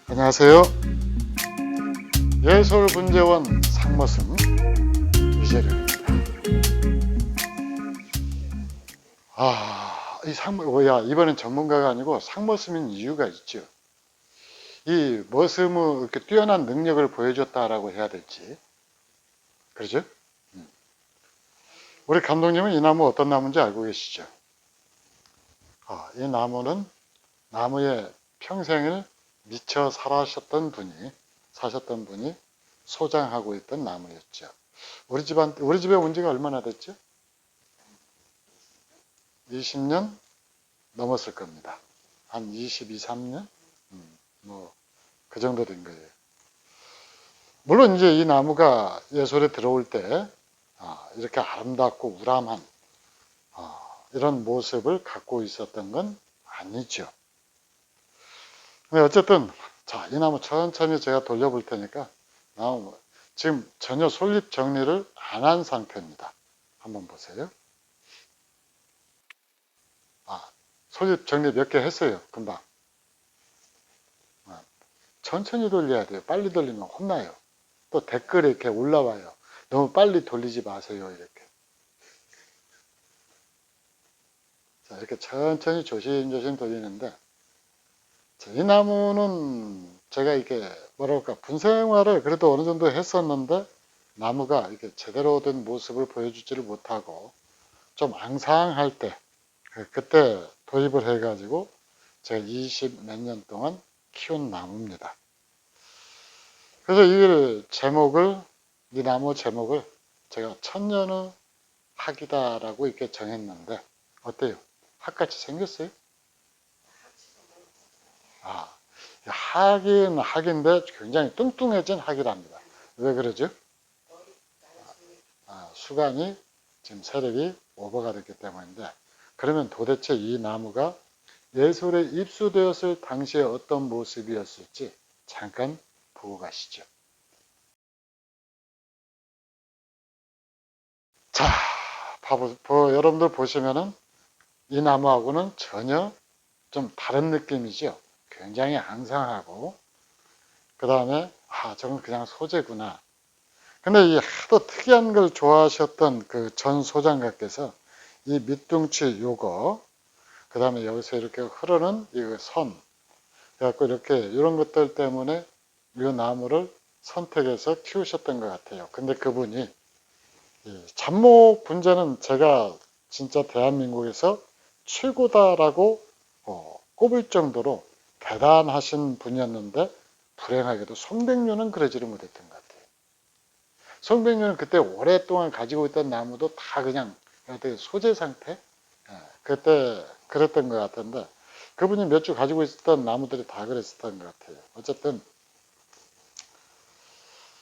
안녕하세요. 예술분재원 상머슴 이재룡입니다. 이번엔 전문가가 아니고 상머슴인 이유가 있죠. 이 머슴의 이렇게 뛰어난 능력을 보여줬다라고 해야 될지. 그러죠? 우리 감독님은 이 나무 어떤 나무인지 알고 계시죠? 이 나무는 나무에 평생을 미쳐 사셨던 분이 소장하고 있던 나무였죠. 우리 집에 온 지가 얼마나 됐죠? 20년 넘었을 겁니다. 한 22, 3년? 그 정도 된 거예요. 물론 이제 이 나무가 예술에 들어올 때, 이렇게 아름답고 우람한, 이런 모습을 갖고 있었던 건 아니죠. 근데 어쨌든, 자, 이 나무 천천히 제가 돌려볼 테니까, 지금 전혀 솔잎 정리를 안 한 상태입니다. 한번 보세요. 솔잎 정리 몇 개 했어요, 금방. 천천히 돌려야 돼요. 빨리 돌리면 혼나요. 또 댓글에 이렇게 올라와요. 너무 빨리 돌리지 마세요, 이렇게. 자, 이렇게 천천히 조심조심 돌리는데, 자, 이 나무는 제가 이렇게 분생활을 그래도 어느 정도 했었는데, 나무가 이렇게 제대로 된 모습을 보여주지를 못하고, 좀 앙상할 때, 그때 도입을 해가지고, 제가 20 몇 년 동안 키운 나무입니다. 그래서 이 나무 제목을 제가 천년의 학이다라고 이렇게 정했는데, 어때요? 학같이 생겼어요? 학은 학인데 굉장히 뚱뚱해진 학이랍니다. 왜 그러죠? 수간이 지금 세력이 오버가 됐기 때문인데, 그러면 도대체 이 나무가 예술에 입수되었을 당시에 어떤 모습이었을지 잠깐 보고 가시죠. 자, 여러분들 보시면은 이 나무하고는 전혀 좀 다른 느낌이죠. 굉장히 앙상하고, 그 다음에 저건 그냥 소재구나. 근데 이 하도 특이한 걸 좋아하셨던 그 전 소장가께서 이 밑둥치 요거, 그 다음에 여기서 이렇게 흐르는 이 선, 그래갖고 이렇게 이런 것들 때문에 이 나무를 선택해서 키우셨던 것 같아요. 근데 그분이 잡목 분재는 제가 진짜 대한민국에서 최고다라고 꼽을 정도로 대단하신 분이었는데, 불행하게도 송백류는 그러지를 못했던 것 같아요. 송백류는 그때 오랫동안 가지고 있던 나무도 다 그냥 소재 상태? 그때 그랬던 것 같은데, 그분이 몇 주 가지고 있었던 나무들이 다 그랬었던 것 같아요. 어쨌든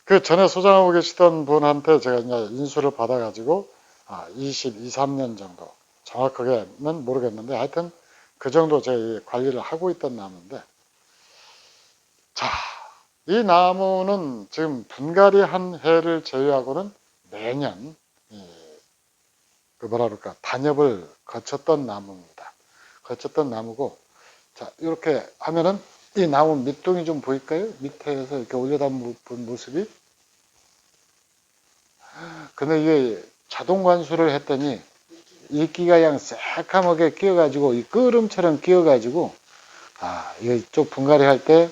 그 전에 소장하고 계시던 분한테 제가 이제 인수를 받아가지고 22, 3년 정도, 정확하게는 모르겠는데 하여튼 그 정도 제가 관리를 하고 있던 나무인데, 자, 이 나무는 지금 분갈이 한 해를 제외하고는 매년 단엽을 거쳤던 나무입니다. 거쳤던 나무고, 자, 이렇게 하면은 이 나무 밑둥이 좀 보일까요? 밑에서 이렇게 올려다 본 모습이. 근데 이게 자동 관수를 했더니 이끼가 그냥 새까맣게 끼어가지고 이 끄름처럼 끼어가지고 이게 좀 분갈이 할 때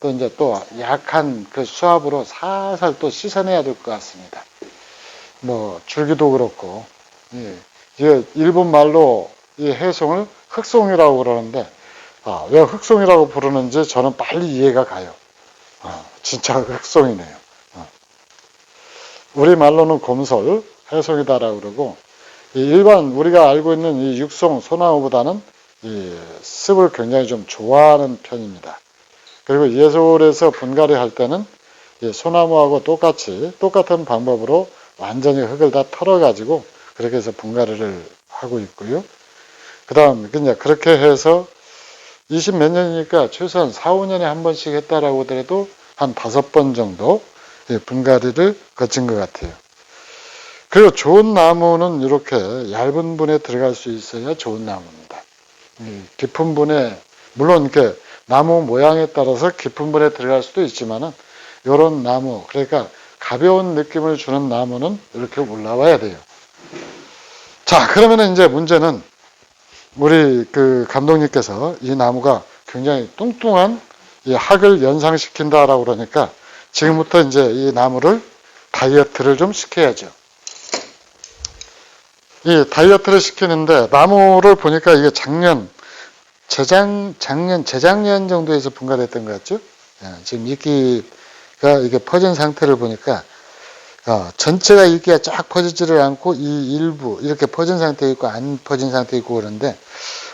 또 이제 또 약한 그 수압으로 살살 또 씻어내야 될 것 같습니다. 뭐 줄기도 그렇고, 이게 일본 말로 이 해송을 흑송이라고 그러는데, 왜 흑송이라고 부르는지 저는 빨리 이해가 가요. 진짜 흑송이네요. 우리 말로는 곰솔, 해송이다라고 그러고, 일반 우리가 알고 있는 이 육송, 소나무보다는 이 습을 굉장히 좀 좋아하는 편입니다. 그리고 예술에서 분갈이 할 때는 이 소나무하고 똑같은 방법으로 완전히 흙을 다 털어가지고 그렇게 해서 분갈이를 하고 있고요. 그 다음, 그렇게 해서 20 몇 년이니까 최소한 4, 5년에 한 번씩 했다라고 하더라도 한 5번 정도 분갈이를 거친 것 같아요. 그리고 좋은 나무는 이렇게 얇은 분에 들어갈 수 있어야 좋은 나무입니다. 깊은 분에, 물론 이렇게 나무 모양에 따라서 깊은 물에 들어갈 수도 있지만은 요런 나무, 그러니까 가벼운 느낌을 주는 나무는 이렇게 올라와야 돼요. 자, 그러면은 이제 문제는 우리 그 감독님께서 이 나무가 굉장히 뚱뚱한 이 학을 연상시킨다라고 그러니까 지금부터 이제 이 나무를 다이어트를 좀 시켜야죠. 이 다이어트를 시키는데 나무를 보니까 이게 재작년 정도에서 분갈했던 것 같죠? 지금 이끼가 이게 퍼진 상태를 보니까 전체가 이끼가 쫙 퍼지지를 않고 이 일부 이렇게 퍼진 상태 있고 안 퍼진 상태 있고 그런데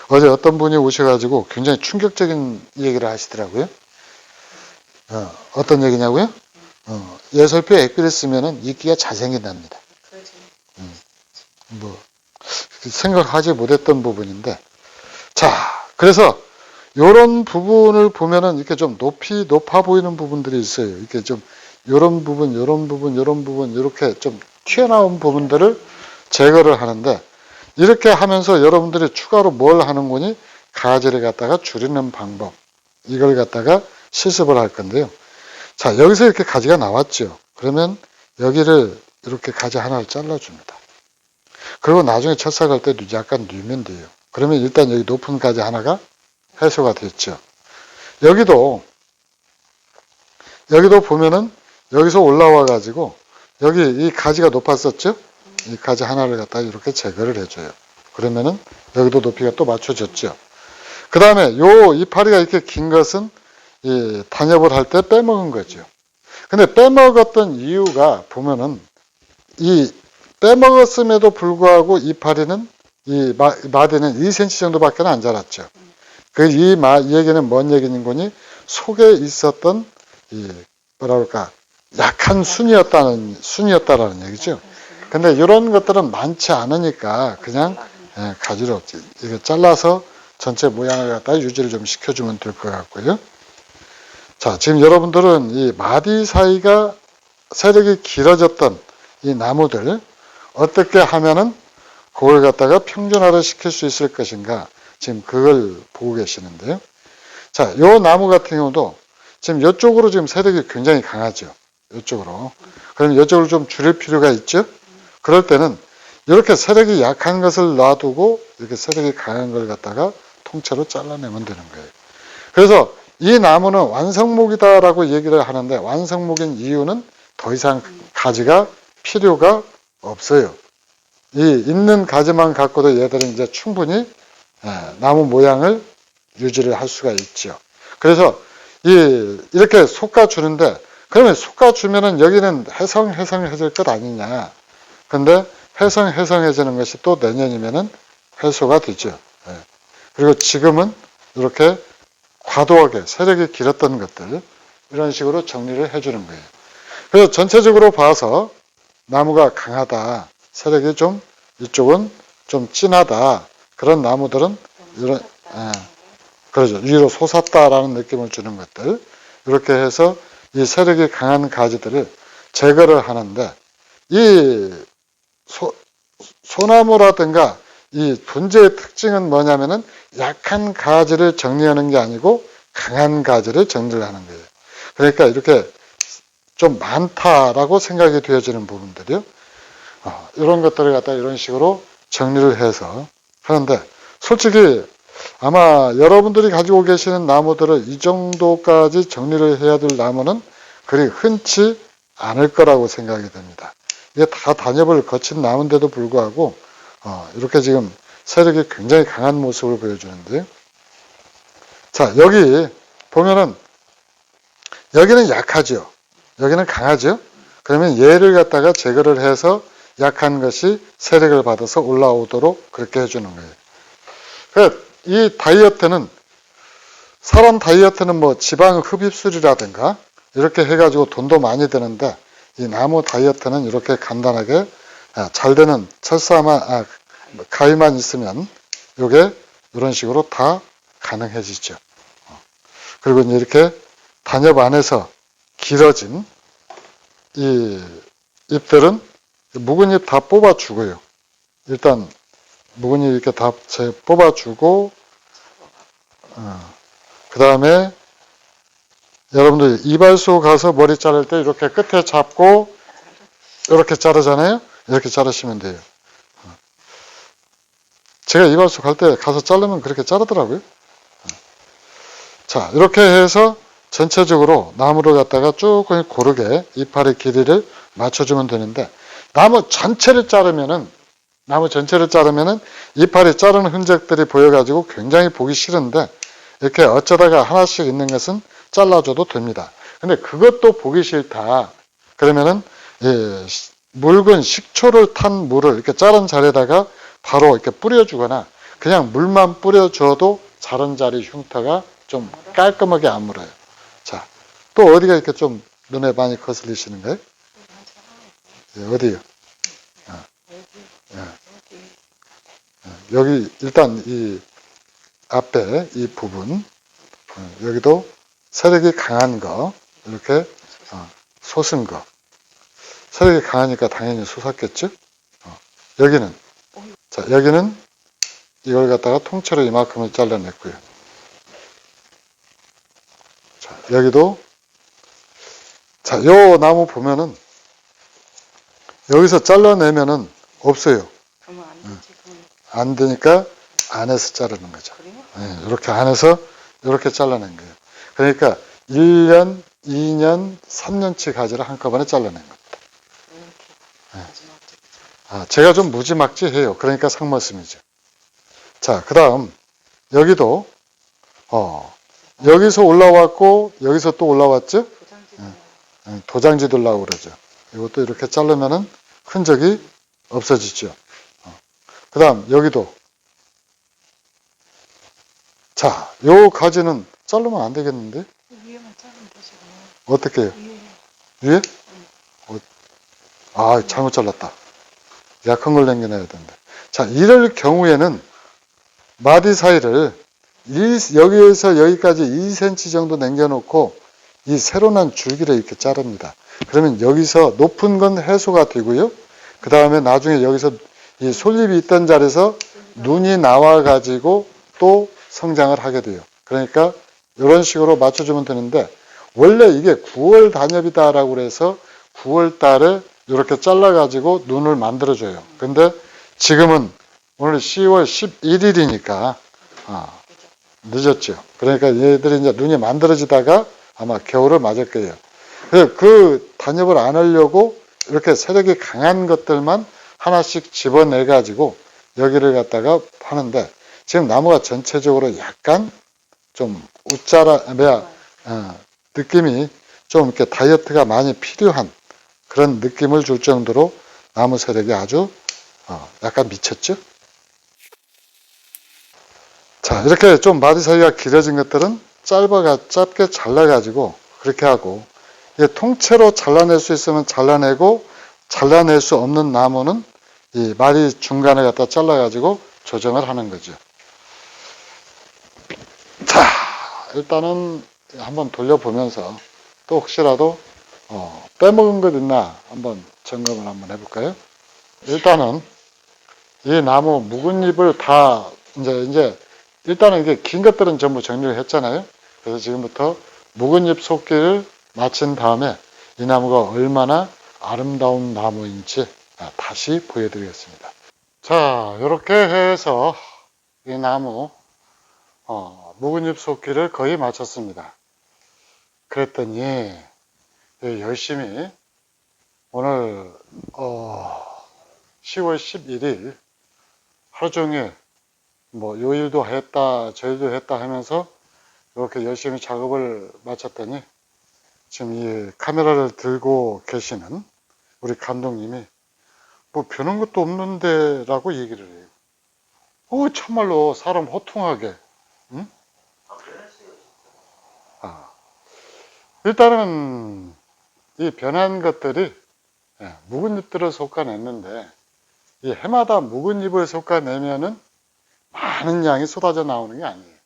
어제 어떤 분이 오셔가지고 굉장히 충격적인 얘기를 하시더라고요. 어떤 얘기냐고요? 예설표 액비를 쓰면은 이끼가 잘 생긴답니다. 뭐 생각하지 못했던 부분인데, 자, 그래서 요런 부분을 보면은 이렇게 좀 높아 보이는 부분들이 있어요. 이렇게 좀 요런 부분, 이렇게 좀 튀어나온 부분들을 제거를 하는데, 이렇게 하면서 여러분들이 추가로 뭘 하는 거니? 가지를 갖다가 줄이는 방법. 이걸 갖다가 실습을 할 건데요. 자, 여기서 이렇게 가지가 나왔죠. 그러면 여기를 이렇게 가지 하나를 잘라줍니다. 그리고 나중에 철사갈 때 약간 뉘면 돼요. 그러면 일단 여기 높은 가지 하나가 해소가 됐죠. 여기도 보면은 여기서 올라와 가지고 여기 이 가지가 높았었죠? 이 가지 하나를 갖다가 이렇게 제거를 해줘요. 그러면은 여기도 높이가 또 맞춰졌죠. 그 다음에 요 이파리가 이렇게 긴 것은 이 단엽을 할 때 빼먹은 거죠. 근데 빼먹었던 이유가 보면은 이 빼먹었음에도 불구하고 이파리는 이 마디는 2cm 정도밖에 안 자랐죠. 이 얘기는 뭔 얘기인 거니? 속에 있었던 이 뭐라 그럴까 약한 순이었다라는 얘기죠. 근데 이런 것들은 많지 않으니까 그냥 가지로 이렇게 잘라서 전체 모양을 갖다 유지를 좀 시켜주면 될 것 같고요. 자, 지금 여러분들은 이 마디 사이가 세력이 길어졌던 이 나무들 어떻게 하면은 그걸 갖다가 평준화를 시킬 수 있을 것인가 지금 그걸 보고 계시는데요. 자, 요 나무 같은 경우도 지금 이쪽으로 지금 세력이 굉장히 강하죠. 이쪽으로. 그럼 이쪽으로 좀 줄일 필요가 있죠. 그럴 때는 이렇게 세력이 약한 것을 놔두고 이렇게 세력이 강한 걸 갖다가 통째로 잘라내면 되는 거예요. 그래서 이 나무는 완성목이다라고 얘기를 하는데 완성목인 이유는 더 이상 가지가 필요가 없어요. 이 있는 가지만 갖고도 얘들은 이제 충분히 나무 모양을 유지를 할 수가 있죠. 그래서 이렇게 솎아주는데 그러면 솎아주면은 여기는 해성해질 것 아니냐. 근데 해성해지는 것이 또 내년이면은 해소가 되죠. 그리고 지금은 이렇게 과도하게 세력이 길었던 것들 이런 식으로 정리를 해주는 거예요. 그래서 전체적으로 봐서 나무가 강하다. 세력이 좀 이쪽은 좀 진하다. 그런 나무들은 이런 그러죠. 위로 솟았다라는 느낌을 주는 것들 이렇게 해서 이 세력이 강한 가지들을 제거를 하는데 이 소나무라든가 이 분재의 특징은 뭐냐면은 약한 가지를 정리하는 게 아니고 강한 가지를 정리를 하는 거예요. 그러니까 이렇게 좀 많다라고 생각이 되어지는 부분들이요. 이런 것들을 갖다 이런 식으로 정리를 해서 하는데 솔직히 아마 여러분들이 가지고 계시는 나무들을 이 정도까지 정리를 해야 될 나무는 그리 흔치 않을 거라고 생각이 됩니다. 이게 다 단엽을 거친 나무인데도 불구하고 이렇게 지금 세력이 굉장히 강한 모습을 보여주는데요. 자, 여기 보면은 여기는 약하죠. 여기는 강하죠. 그러면 얘를 갖다가 제거를 해서 약한 것이 세력을 받아서 올라오도록 그렇게 해주는 거예요. 그러니까 이 다이어트는 사람 다이어트는 뭐 지방 흡입술이라든가 이렇게 해가지고 돈도 많이 드는데 이 나무 다이어트는 이렇게 간단하게 잘 되는 철사만 가위만 있으면 이게 이런 식으로 다 가능해지죠. 그리고 이렇게 단엽 안에서 길어진 이 잎들은 묵은 잎 다 뽑아주고요. 일단 묵은 잎 이렇게 다 뽑아주고 그 다음에 여러분들 이발소 가서 머리 자를 때 이렇게 끝에 잡고 이렇게 자르잖아요. 이렇게 자르시면 돼요. 제가 이발소 갈 때 가서 자르면 그렇게 자르더라고요. 자, 이렇게 해서 전체적으로 나무를 갖다가 쭉 고르게 이파리 길이를 맞춰주면 되는데, 나무 전체를 자르면은 이파리 자르는 흔적들이 보여가지고 굉장히 보기 싫은데, 이렇게 어쩌다가 하나씩 있는 것은 잘라줘도 됩니다. 근데 그것도 보기 싫다. 그러면은, 묽은 식초를 탄 물을 이렇게 자른 자리에다가 바로 이렇게 뿌려주거나, 그냥 물만 뿌려줘도 자른 자리 흉터가 좀 깔끔하게 안 물어요. 자, 또 어디가 이렇게 좀 눈에 많이 거슬리시는가요? 어디요? 여기 일단 이 앞에 이 부분, 여기도 세력이 강한 거, 이렇게 솟은 거. 세력이 강하니까 당연히 솟았겠죠? 여기는, 자, 여기는 이걸 갖다가 통째로 이만큼을 잘라냈고요. 자, 여기도, 자, 요 나무 보면은, 여기서 잘라내면은 없어요. 안 되니까 안에서 자르는 거죠. 네, 이렇게 안에서 이렇게 잘라낸 거예요. 그러니까 1년, 2년, 3년치 가지를 한꺼번에 잘라낸 겁니다. 네. 제가 좀 무지막지해요. 그러니까 상말씀이죠. 자, 그 다음 여기도 여기서 올라왔고 여기서 또 올라왔죠? 도장지 들라고 그러죠. 이것도 이렇게 자르면은 흔적이 없어지죠. 그 다음 여기도, 자, 요 가지는 자르면 안 되겠는데? 위에만 자르면 되죠. 어떻게 해요? 위에. 위에? 잘못 잘랐다. 약한 걸 남겨놔야 된다. 자, 이럴 경우에는 마디 사이를 여기에서 여기까지 2cm 정도 남겨놓고 이 새로 난 줄기를 이렇게 자릅니다. 그러면 여기서 높은 건 해소가 되고요. 그 다음에 나중에 여기서 이 솔잎이 있던 자리에서 눈이 나와가지고 또 성장을 하게 돼요. 그러니까 이런 식으로 맞춰주면 되는데, 원래 이게 9월 단엽이다라고 그래서 9월 달에 이렇게 잘라가지고 눈을 만들어줘요. 근데 지금은 오늘 10월 11일이니까 늦었죠. 그러니까 얘들이 이제 눈이 만들어지다가 아마 겨울을 맞을 거예요. 그래서 그 단엽을 안 하려고 이렇게 세력이 강한 것들만 하나씩 집어내가지고 여기를 갖다가 하는데, 지금 나무가 전체적으로 약간 좀 느낌이 좀 이렇게 다이어트가 많이 필요한 그런 느낌을 줄 정도로 나무 세력이 아주 약간 미쳤죠? 자, 이렇게 좀 마디 사이가 길어진 것들은 짧게 잘라가지고 그렇게 하고, 이게 통째로 잘라낼 수 있으면 잘라내고, 잘라낼 수 없는 나무는 이 마디 중간에 갖다 잘라가지고 조정을 하는 거죠. 자, 일단은 한번 돌려보면서 또 혹시라도 빼먹은 것 있나 한번 점검을 한번 해볼까요? 일단은 이 나무 묵은 잎을 다 이제 일단은 이게 긴 것들은 전부 정리를 했잖아요. 그래서 지금부터 묵은 잎 속기를 마친 다음에 이 나무가 얼마나 아름다운 나무인지 다시 보여드리겠습니다. 자, 이렇게 해서 이 나무 묵은 잎 속기를 거의 마쳤습니다. 그랬더니 열심히 오늘 10월 11일 하루 종일 뭐 요 일도 했다 저 일도 했다 하면서 이렇게 열심히 작업을 마쳤더니 지금 이 카메라를 들고 계시는 우리 감독님이 뭐 변한 것도 없는데 라고 얘기를 해요. 참말로 사람 호통하게. 응? 일단은 이 변한 것들이 묵은 잎들을 솎아냈는데, 이 해마다 묵은 잎을 솎아내면은 많은 양이 쏟아져 나오는 게 아니에요.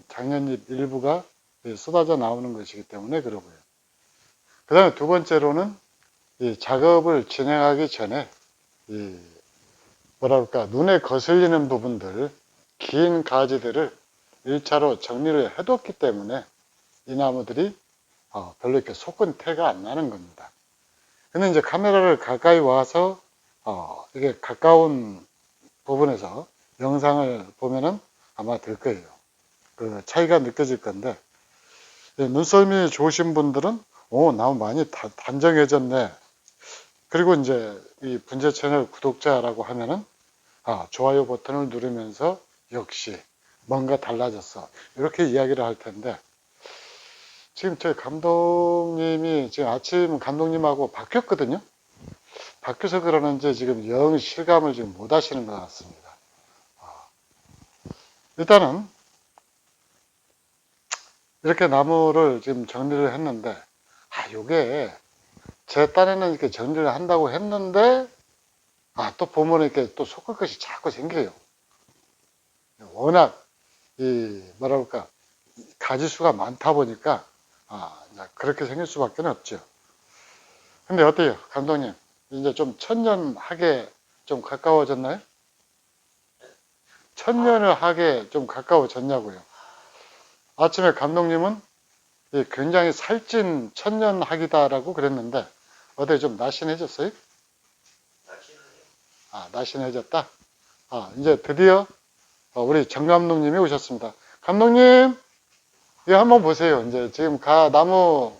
작년잎 일부가 쏟아져 나오는 것이기 때문에 그러고요. 그 다음에 두 번째로는 이 작업을 진행하기 전에 눈에 거슬리는 부분들, 긴 가지들을 1차로 정리를 해뒀기 때문에 이 나무들이 별로 이렇게 속은 태가 안 나는 겁니다. 근데 이제 카메라를 가까이 와서 이게 가까운 부분에서 영상을 보면은 아마 될 거예요. 그 차이가 느껴질 건데, 눈썰미 좋으신 분들은 나무 많이 단정해졌네. 그리고 이제 이 분재 채널 구독자라고 하면은 좋아요 버튼을 누르면서 역시 뭔가 달라졌어, 이렇게 이야기를 할 텐데, 지금 저희 감독님이 지금 아침 감독님하고 바뀌었거든요. 바뀌어서 그러는지 지금 영 실감을 지금 못 하시는 것 같습니다. 일단은 이렇게 나무를 지금 정리를 했는데, 요게 제 딴에는 이렇게 정리를 한다고 했는데, 또 보면 이렇게 또 섞을 것이 자꾸 생겨요. 워낙 뭐라 그럴까, 가지수가 많다 보니까 그렇게 생길 수밖에 없죠. 근데 어때요, 감독님? 이제 좀 천년하게 좀 가까워졌나요? 천년을 하게 좀 가까워졌냐고요. 아침에 감독님은 굉장히 살찐 천년학이다라고 그랬는데, 어때 좀 날씬해졌어요? 날씬해졌다? 이제 드디어 우리 정 감독님이 오셨습니다. 감독님, 이거 한번 보세요. 이제 지금 나무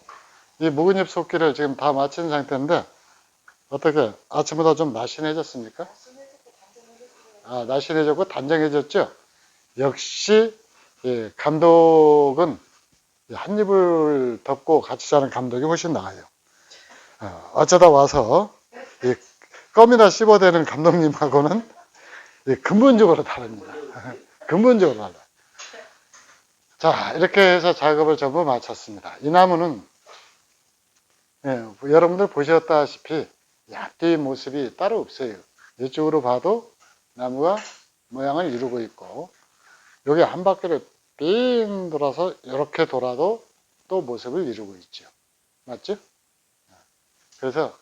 이 묵은잎 쏟기를 지금 다 마친 상태인데, 어떻게 아침보다 좀 날씬해졌습니까? 날씬해졌고 단정해졌죠? 역시 감독은 한 입을 덮고 같이 자는 감독이 훨씬 나아요. 어쩌다 와서 껌이나 씹어대는 감독님하고는 근본적으로 다릅니다. 근본적으로 달라요. 자, 이렇게 해서 작업을 전부 마쳤습니다. 이 나무는 여러분들 보셨다시피 앞뒤 모습이 따로 없어요. 이쪽으로 봐도 나무가 모양을 이루고 있고, 여기 한 바퀴를 빙 돌아서 이렇게 돌아도 또 모습을 이루고 있죠. 맞죠? 그래서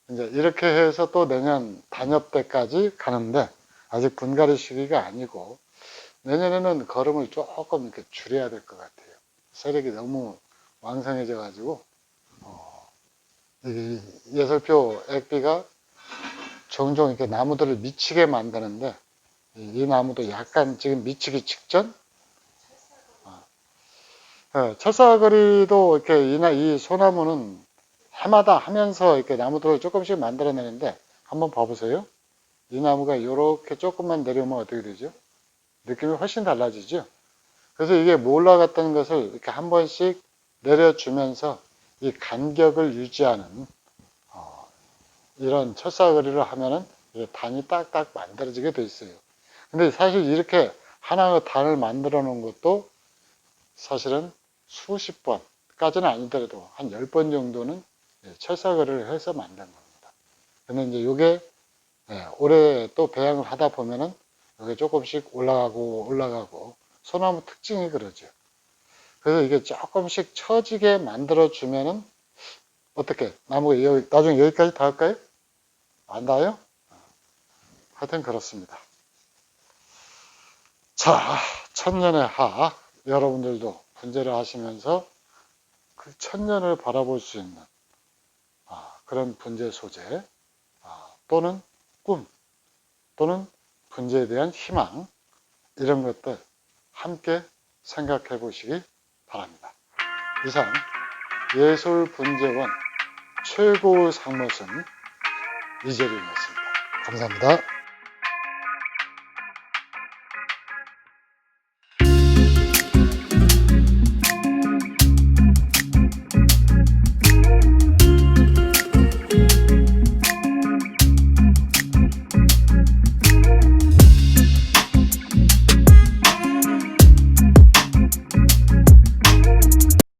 이제 이렇게 해서 또 내년 단엽 때까지 가는데, 아직 분갈이 시기가 아니고, 내년에는 거름을 조금 이렇게 줄여야 될 것 같아요. 세력이 너무 왕성해져 가지고 이 예설표 액비가 종종 이렇게 나무들을 미치게 만드는데, 이 나무도 약간 지금 미치기 직전? 철사거리도 이렇게 이 소나무는 해마다 하면서 이렇게 나무들을 조금씩 만들어내는데, 한번 봐보세요. 이 나무가 이렇게 조금만 내려오면 어떻게 되죠? 느낌이 훨씬 달라지죠? 그래서 이게 못 올라갔다는 것을 이렇게 한 번씩 내려주면서 이 간격을 유지하는 이런 철사거리를 하면은 단이 딱딱 만들어지게 돼 있어요. 근데 사실 이렇게 하나의 단을 만들어 놓은 것도 사실은 수십 번까지는 아니더라도 한 10번 정도는 철사거리를 해서 만든 겁니다. 근데 이제 이게 올해 또 배양을 하다 보면은 이게 조금씩 올라가고 소나무 특징이 그러죠. 그래서 이게 조금씩 처지게 만들어 주면은 어떻게 나무가 나중에 여기까지 닿을까요? 안 닿아요? 하여튼 그렇습니다. 자, 천년의 하, 여러분들도 분재를 하시면서 그 천년을 바라볼 수 있는 그런 분재 소재, 또는 꿈, 또는 분재에 대한 희망, 이런 것들 함께 생각해 보시기 바랍니다. 이상 예술분재원 최고의 상무선 이재룡이었습니다. 감사합니다.